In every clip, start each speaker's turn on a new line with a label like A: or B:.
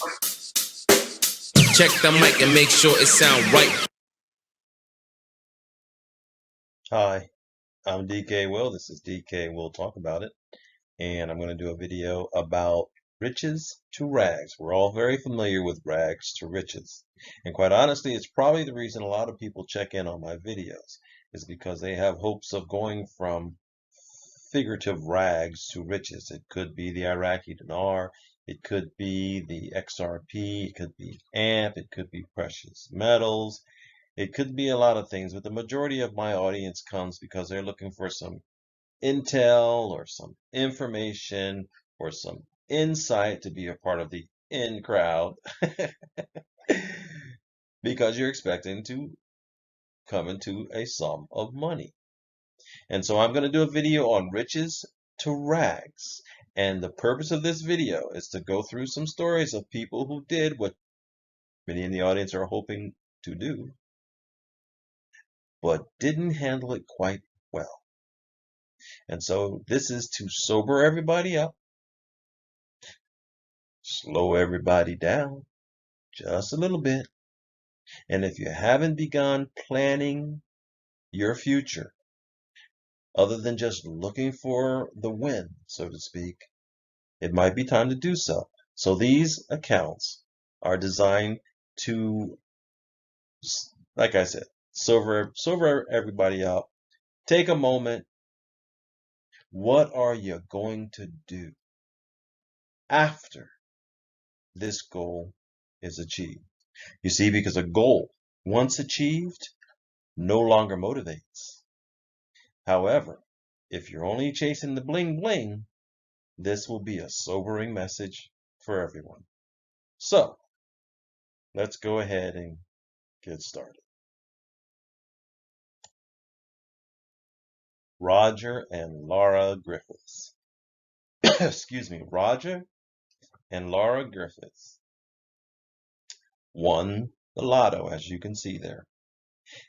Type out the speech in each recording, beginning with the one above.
A: Check the mic and make sure it sound right.
B: Hi, I'm DK Will. This is DK Will Talk About It. And I'm going to do a video about riches to rags. We're all very familiar with rags to riches. And quite honestly, it's probably the reason a lot of people check in on my videos is because they have hopes of going from figurative rags to riches. It could be the Iraqi dinar, it could be the XRP, it could be AMP, it could be precious metals, it could be a lot of things, but the majority of my audience comes because they're looking for some intel or some information or some insight to be a part of the in crowd because you're expecting to come into a sum of money. And so I'm going to do a video on riches to rags. And the purpose of this video is to go through some stories of people who did what many in the audience are hoping to do, but didn't handle it quite well. And so this is to sober everybody up, slow everybody down just a little bit. And if you haven't begun planning your future, other than just looking for the win, so to speak, it might be time to do so. So these accounts are designed to, like I said, sober everybody up. Take a moment. What are you going to do after this goal is achieved? You see, because a goal, once achieved, no longer motivates. However, if you're only chasing the bling bling, this will be a sobering message for everyone. So, let's go ahead and get started. Roger and LARA Griffiths. Excuse me, Roger and LARA Griffiths won the lotto, as you can see there.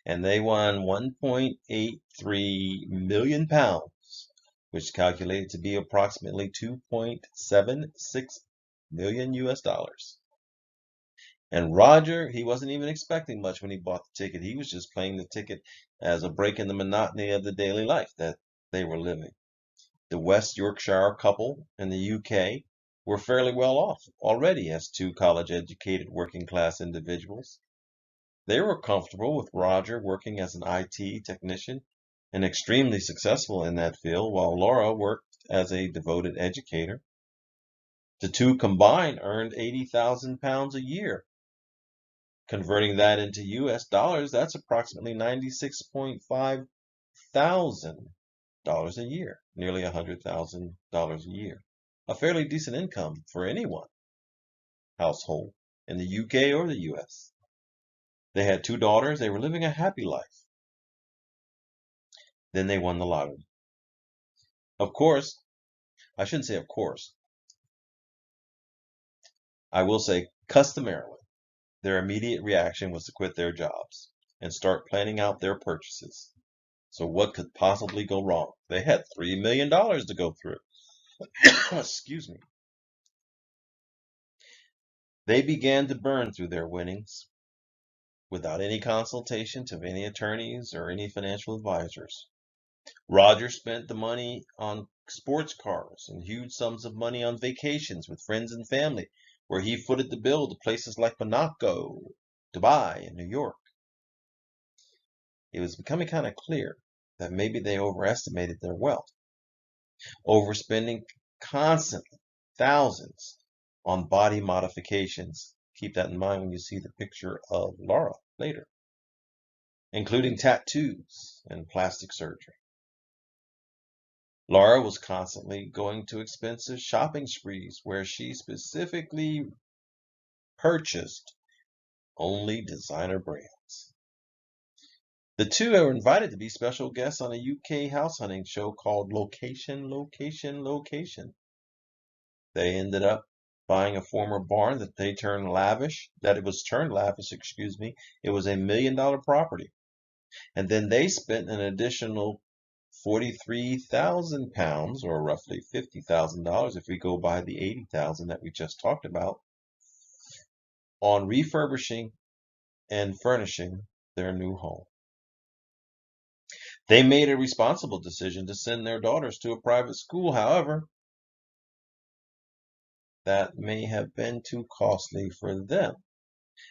B: And they won 1.83 million pounds, which calculated to be approximately 2.76 million US dollars. And Roger, he wasn't even expecting much when he bought the ticket. He was just playing the ticket as a break in the monotony of the daily life that they were living. The West Yorkshire couple in the UK were fairly well off already as two college-educated working-class individuals. They were comfortable with Roger working as an IT technician and extremely successful in that field, while Laura worked as a devoted educator. The two combined earned 80,000 pounds a year. Converting that into US dollars, that's approximately $96.5 thousand a year, nearly $100,000 a year. A fairly decent income for anyone household in the UK or the US. They had two daughters. They were living a happy life. Then they won the lottery. Of course, I shouldn't say of course. I will say customarily, their immediate reaction was to quit their jobs and start planning out their purchases. So what could possibly go wrong? They had $3 million to go through. Excuse me. They began to burn through their winnings without any consultation to any attorneys or any financial advisors. Roger spent the money on sports cars and huge sums of money on vacations with friends and family, where he footed the bill to places like Monaco, Dubai, and New York. It was becoming kind of clear that maybe they overestimated their wealth, overspending constantly thousands on body modifications. Keep that in mind when you see the picture of Laura later, including tattoos and plastic surgery. Laura was constantly going to expensive shopping sprees where she specifically purchased only designer brands. The two were invited to be special guests on a UK house hunting show called Location, Location, Location. They ended up buying a former barn that it was turned lavish, It was $1 million property. And then they spent an additional 43,000 pounds, or roughly $50,000 if we go by the 80,000 that we just talked about, on refurbishing and furnishing their new home. They made a responsible decision to send their daughters to a private school. However, that may have been too costly for them.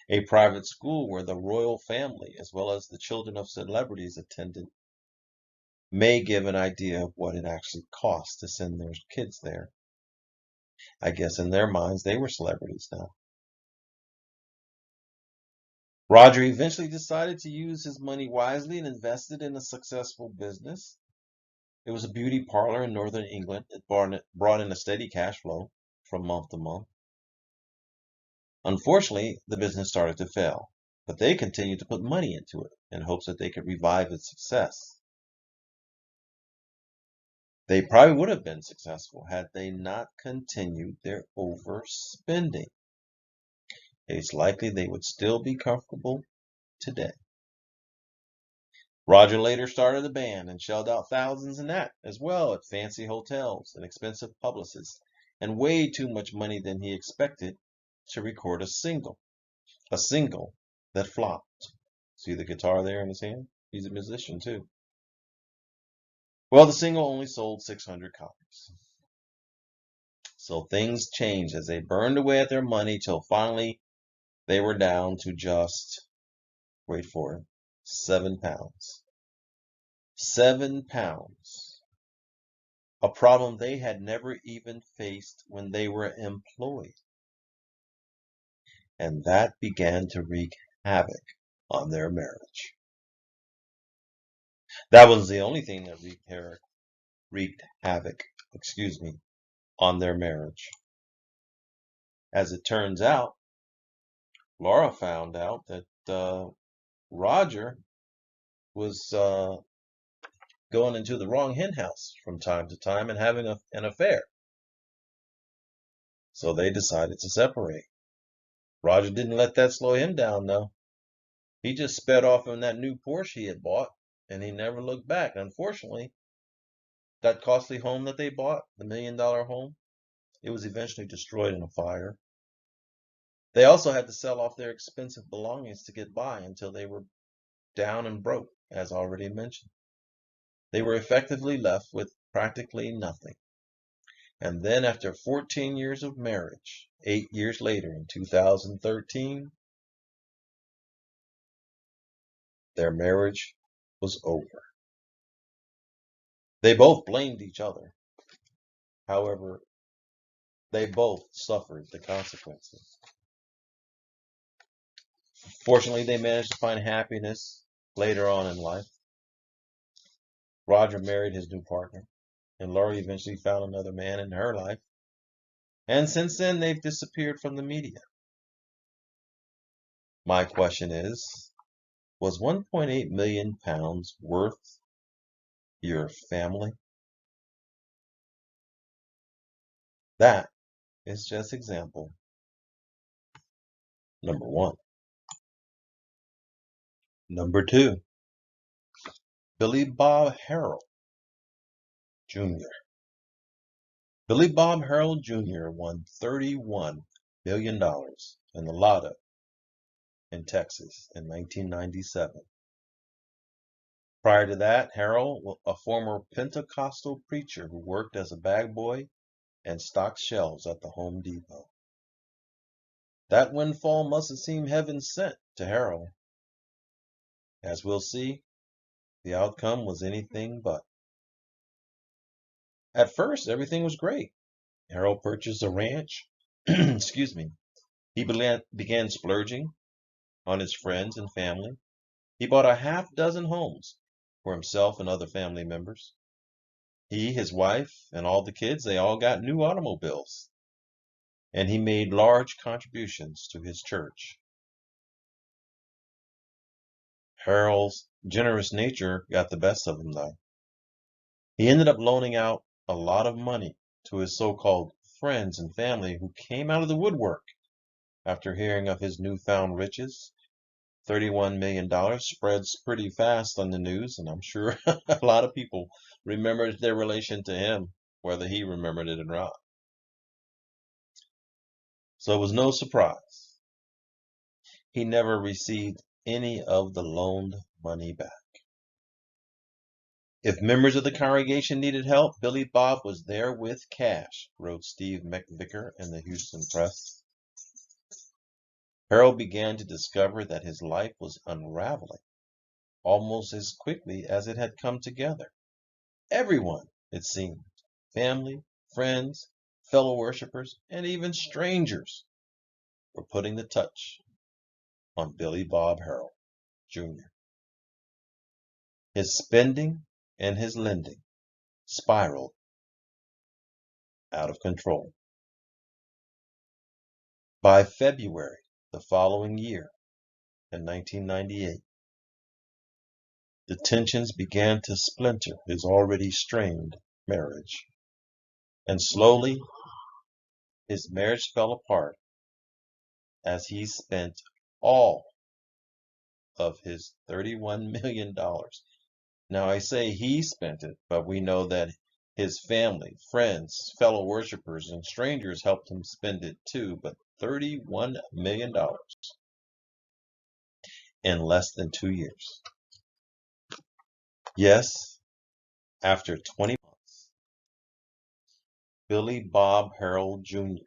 B: A private school where the royal family, as well as the children of celebrities, attended may give an idea of what it actually costs to send their kids there. I guess in their minds, they were celebrities now. Roger eventually decided to use his money wisely and invested in a successful business. It was a beauty parlor in northern England. It brought in a steady cash flow from month to month. Unfortunately, the business started to fail, but they continued to put money into it in hopes that they could revive its success. They probably would have been successful had they not continued their overspending. It's likely they would still be comfortable today. Roger later started a band and shelled out thousands in that as well at fancy hotels and expensive publicists, and way too much money than he expected to record a single that flopped. See the guitar there in his hand? He's a musician too. Well, the single only sold 600 copies. So things changed as they burned away at their money till finally they were down to just, wait for it, £7. £7. A problem they had never even faced when they were employed. And that began to wreak havoc on their marriage. That was the only thing that wreaked havoc, on their marriage. As it turns out, LARA found out that Roger was going into the wrong hen house from time to time and having an affair. So they decided to separate. Roger didn't let that slow him down, though. He just sped off in that new Porsche he had bought, and he never looked back. Unfortunately, that costly home that they bought, the $1 million home, it was eventually destroyed in a fire. They also had to sell off their expensive belongings to get by until they were down and broke, as already mentioned. They were effectively left with practically nothing. And then after 14 years of marriage, 8 years later in 2013, their marriage was over. They both blamed each other. However, they both suffered the consequences. Fortunately, they managed to find happiness later on in life. Roger married his new partner, and Laurie eventually found another man in her life. And since then, they've disappeared from the media. My question is, was £1.8 million worth your family? That is just example number 1. Number 2, Billy Bob Harrell Jr. Billy Bob Harrell Jr. won $31 million in the LOTTO in Texas in 1997. Prior to that, Harrell, a former Pentecostal preacher who worked as a bag boy and stocked shelves at the Home Depot. That windfall must have seemed heaven sent to Harrell. As we'll see, the outcome was anything but. At first, everything was great. Harrell purchased a ranch. He began splurging on his friends and family. He bought a half dozen homes for himself and other family members. He, his wife, and all the kids, they all got new automobiles. And he made large contributions to his church. Harrell's generous nature got the best of him, though. He ended up loaning out a lot of money to his so-called friends and family who came out of the woodwork after hearing of his newfound riches. $31 million spreads pretty fast on the news, and I'm sure a lot of people remembered their relation to him, whether he remembered it or not. So it was no surprise he never received any of the loaned money back. If members of the congregation needed help, Billy Bob was there with cash, wrote Steve McVicker in the Houston Press. Harrell began to discover that his life was unraveling almost as quickly as it had come together. Everyone, it seemed, family, friends, fellow worshipers, and even strangers, were putting the touch on Billy Bob Harrell Jr. His spending and his lending spiraled out of control. By February the following year, in 1998, the tensions began to splinter his already strained marriage, and slowly his marriage fell apart as he spent all of his $31 million. Now, I say he spent it, but we know that his family, friends, fellow worshipers, and strangers helped him spend it too, but $31 million in less than 2 years. Yes, after 20 months, Billy Bob Harrell Jr.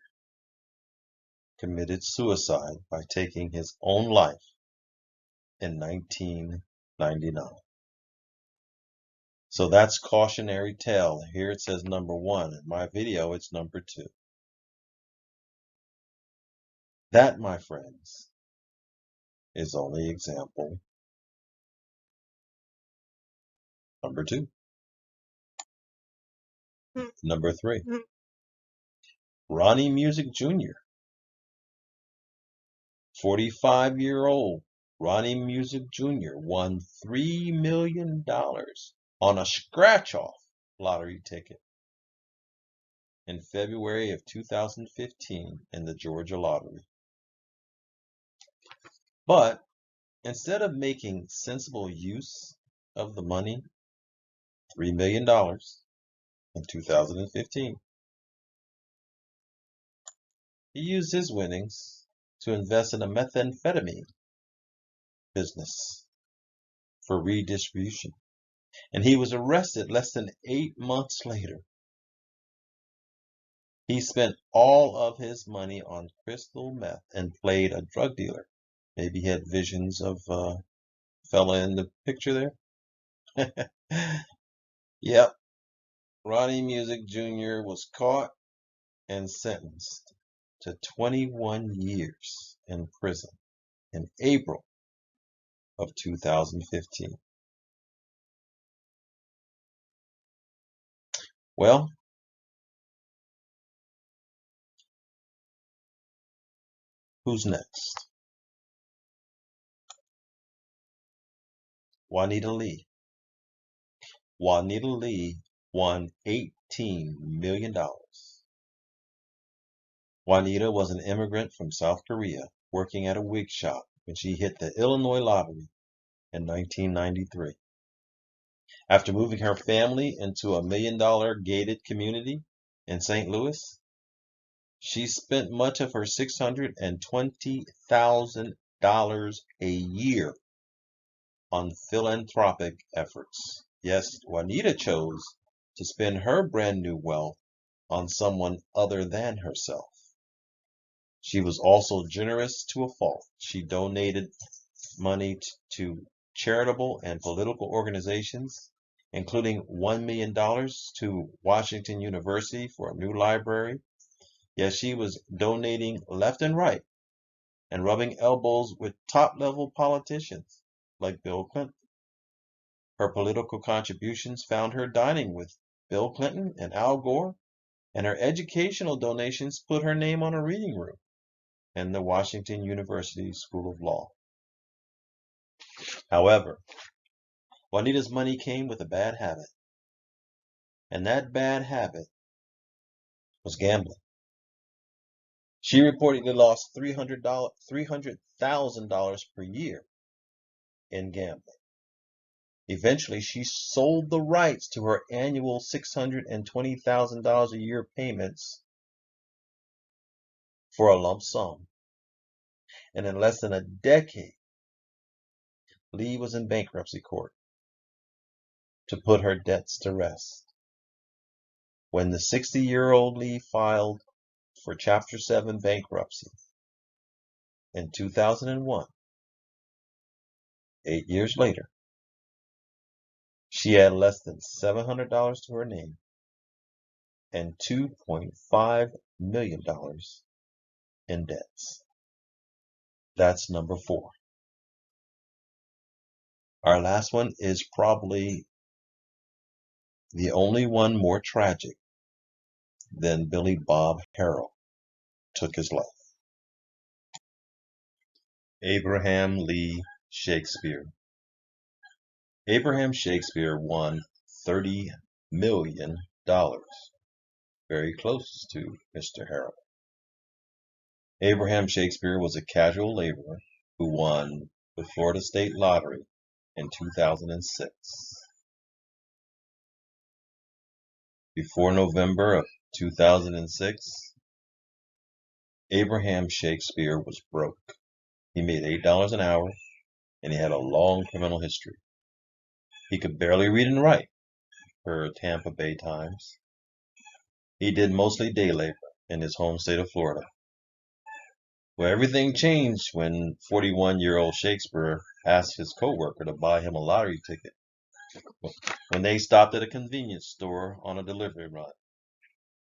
B: committed suicide by taking his own life in 1999. So that's cautionary tale. Here it says number 1. In my video, it's number 2. That, my friends, is only example number 2. Number 3. Ronnie Music Jr. 45-year-old Ronnie Music Jr. won $3 million on a scratch-off lottery ticket in February of 2015 in the Georgia lottery. But instead of making sensible use of the money, $3 million in 2015, he used his winnings to invest in a methamphetamine business for redistribution. And he was arrested less than 8 months later. He spent all of his money on crystal meth and played a drug dealer. Maybe he had visions of a fella in the picture there. Yep. Ronnie Music Jr. was caught and sentenced to 21 years in prison in April of 2015. Well, who's next? Juanita Lee. Juanita Lee won $18 million. Juanita was an immigrant from South Korea working at a wig shop when she hit the Illinois lottery in 1993. After moving her family into a $1 million gated community in St. Louis, she spent much of her $620,000 a year on philanthropic efforts. Yes, Juanita chose to spend her brand new wealth on someone other than herself. She was also generous to a fault. She donated money to charitable and political organizations, including $1 million to Washington University for a new library. Yes, she was donating left and right and rubbing elbows with top-level politicians like Bill Clinton. Her political contributions found her dining with Bill Clinton and Al Gore, and her educational donations put her name on a reading room in the Washington University School of Law. However, Juanita's money came with a bad habit, and that bad habit was gambling. She reportedly lost $300,000 per year in gambling. Eventually, she sold the rights to her annual $620,000 a year payments for a lump sum And in less than a decade, Lee was in bankruptcy court to put her debts to rest. When the 60-year-old Lee filed for Chapter 7 bankruptcy in 2001, 8 years later, she had less than $700 to her name and $2.5 million in debts. That's number 4. Our last one is probably the only one more tragic than Billy Bob Harrell took his life. Abraham Lee Shakespeare. Abraham Shakespeare won $30 million, very close to Mr. Harrell. Abraham Shakespeare was a casual laborer who won the Florida State Lottery in 2006. Before November of 2006, Abraham Shakespeare was broke. He made $8 an hour, and he had a long criminal history. He could barely read and write, per Tampa Bay Times. He did mostly day labor in his home state of Florida. Well, everything changed when 41-year-old Shakespeare asked his co-worker to buy him a lottery ticket when they stopped at a convenience store on a delivery run.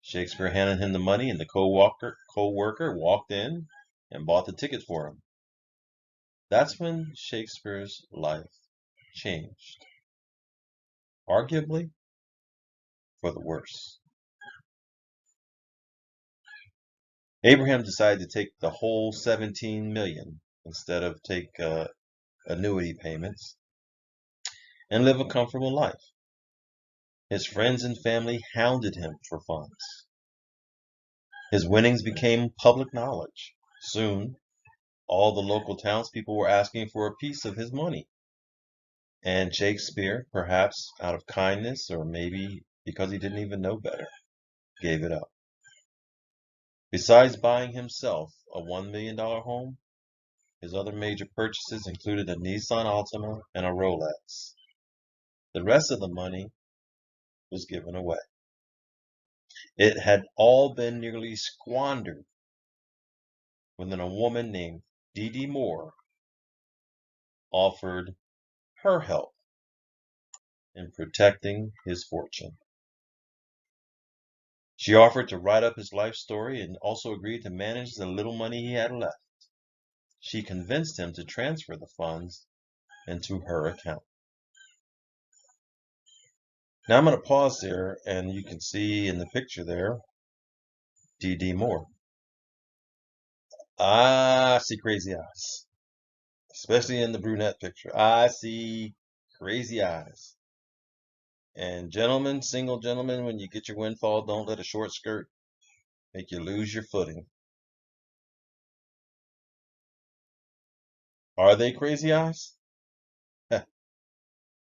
B: Shakespeare handed him the money, and the co-worker walked in and bought the ticket for him. That's when Shakespeare's life changed, arguably for the worse. Abraham decided to take the whole $17 million instead of take annuity payments and live a comfortable life. His friends and family hounded him for funds. His winnings became public knowledge. Soon, all the local townspeople were asking for a piece of his money. And Shakespeare, perhaps out of kindness or maybe because he didn't even know better, gave it up. Besides buying himself a $1 million home, his other major purchases included a Nissan Altima and a Rolex. The rest of the money was given away. It had all been nearly squandered when then a woman named Dee Moore offered her help in protecting his fortune. She offered to write up his life story and also agreed to manage the little money he had left. She convinced him to transfer the funds into her account. Now I'm going to pause there, and you can see in the picture there, Dee Moore. I see crazy eyes, especially in the brunette picture. I see crazy eyes. And gentlemen, single gentlemen, when you get your windfall, don't let a short skirt make you lose your footing. Are they crazy eyes?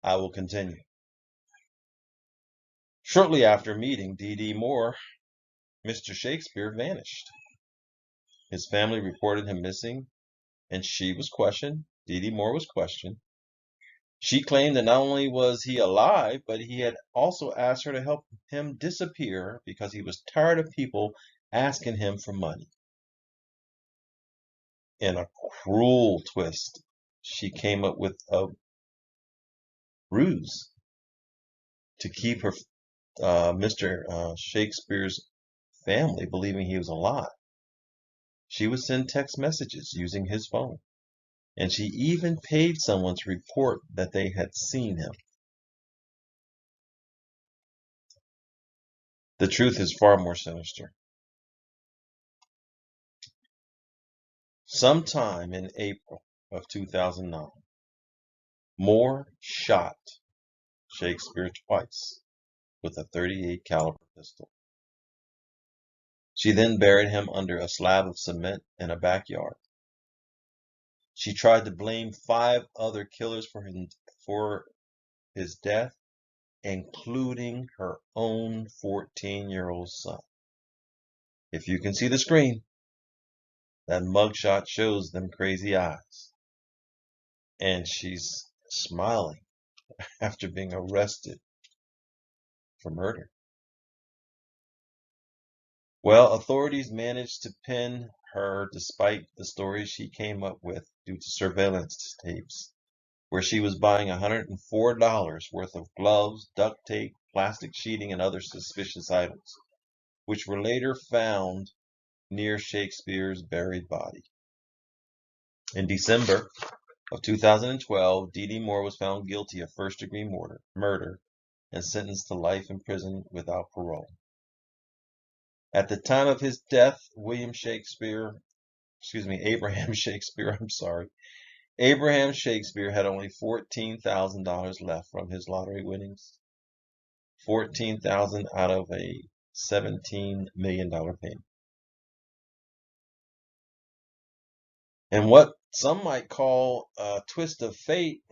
B: I will continue. Shortly after meeting Dee Moore, Mr. Shakespeare vanished. His family reported him missing, and she was questioned. Dee Moore was questioned. She claimed that not only was he alive, but he had also asked her to help him disappear because he was tired of people asking him for money. In a cruel twist, she came up with a ruse to keep her Mr. Shakespeare's family believing he was alive. She would send text messages using his phone, and she even paid someone to report that they had seen him. The truth is far more sinister. Sometime in April of 2009, Moore shot Shakespeare twice with a .38 caliber pistol. She then buried him under a slab of cement in a backyard. She tried to blame 5 other killers for his death, including her own 14-year-old son. If you can see the screen, That mugshot shows them crazy eyes. And she's smiling after being arrested for murder. Well, authorities managed to pin her despite the stories she came up with due to surveillance tapes, where she was buying $104 worth of gloves, duct tape, plastic sheeting, and other suspicious items, which were later found near Shakespeare's buried body. In December of 2012, D.D. Moore was found guilty of first-degree murder and sentenced to life in prison without parole. At the time of his death, Abraham Shakespeare, Abraham Shakespeare had only $14,000 left from his lottery winnings. $14,000 out of a $17 million payment. And what some might call a twist of fate,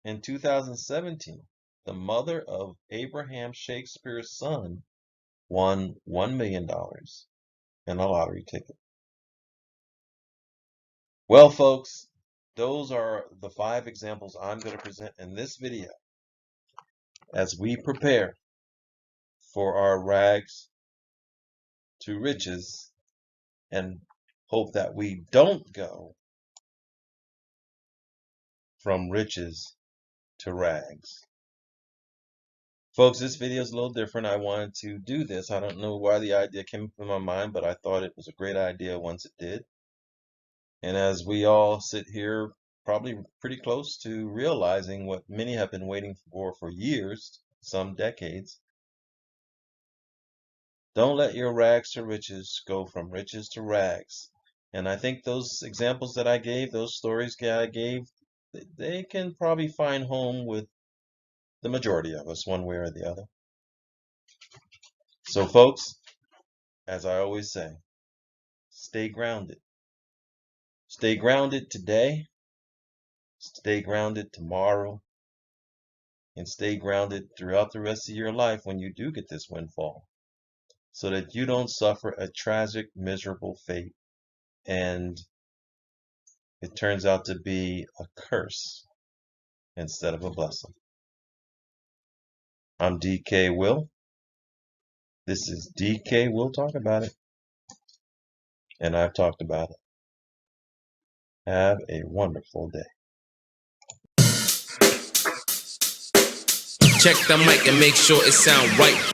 B: in 2017, the mother of Abraham Shakespeare's son won $1 million in a lottery ticket. Well, folks, those are the 5 examples I'm going to present in this video as we prepare for our rags to riches and hope that we don't go from riches to rags. Folks, this video is a little different. I wanted to do this. I don't know why the idea came from my mind, but I thought it was a great idea once it did. And as we all sit here, probably pretty close to realizing what many have been waiting for years, some decades, don't let your rags to riches go from riches to rags. And I think those examples that I gave, those stories that I gave, they can probably find home with the majority of us, one way or the other. So, folks, as I always say, stay grounded. Stay grounded today, stay grounded tomorrow, and stay grounded throughout the rest of your life when you do get this windfall, so that you don't suffer a tragic, miserable fate, and it turns out to be a curse instead of a blessing. I'm DK Will. This is DK Will Talk About It, and I've talked about it. Have a wonderful day.
A: Check the mic and make sure it sound right.